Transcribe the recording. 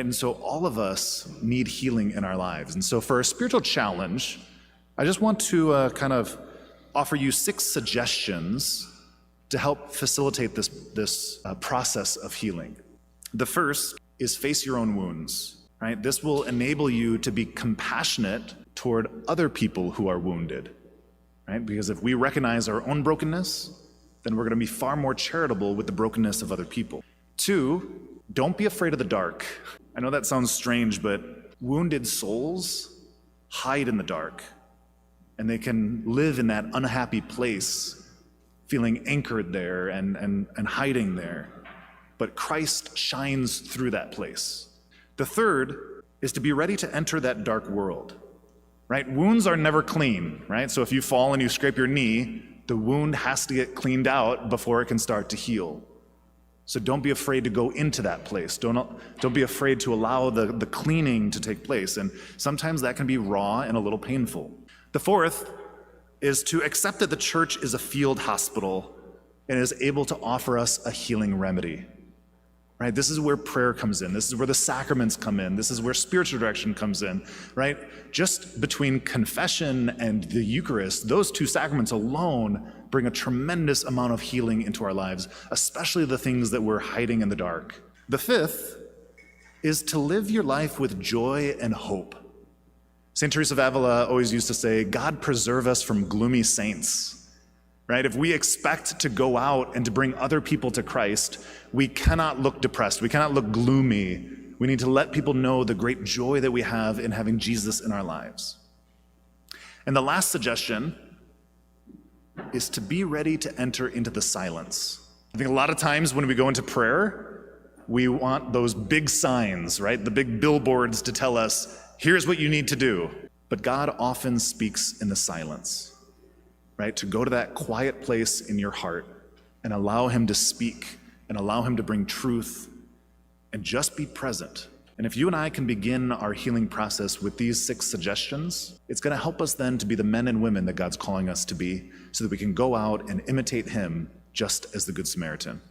right? And so all of us need healing in our lives. And so for a spiritual challenge, I just want to kind of offer you 6 suggestions to help facilitate this process of healing. The first is face your own wounds, right? This will enable you to be compassionate toward other people who are wounded, right? Because if we recognize our own brokenness, then we're going to be far more charitable with the brokenness of other people. 2, don't be afraid of the dark. I know that sounds strange, but wounded souls hide in the dark, and they can live in that unhappy place, feeling anchored there and hiding there. But Christ shines through that place. The third is to be ready to enter that dark world, right? Wounds are never clean, right? So if you fall and you scrape your knee, the wound has to get cleaned out before it can start to heal. So don't be afraid to go into that place. Don't be afraid to allow the cleaning to take place. And sometimes that can be raw and a little painful. The fourth is to accept that the church is a field hospital and is able to offer us a healing remedy. Right? This is where prayer comes in. This is where the sacraments come in. This is where spiritual direction comes in, right? Just between confession and the Eucharist, those 2 sacraments alone bring a tremendous amount of healing into our lives, especially the things that we're hiding in the dark. The fifth is to live your life with joy and hope. St. Teresa of Avila always used to say, God preserve us from gloomy saints. Right? If we expect to go out and to bring other people to Christ, we cannot look depressed. We cannot look gloomy. We need to let people know the great joy that we have in having Jesus in our lives. And the last suggestion is to be ready to enter into the silence. I think a lot of times when we go into prayer, we want those big signs, right? The big billboards to tell us, here's what you need to do. But God often speaks in the silence. Right? To go to that quiet place in your heart and allow him to speak and allow him to bring truth and just be present. And if you and I can begin our healing process with these 6 suggestions, it's going to help us then to be the men and women that God's calling us to be so that we can go out and imitate him just as the Good Samaritan.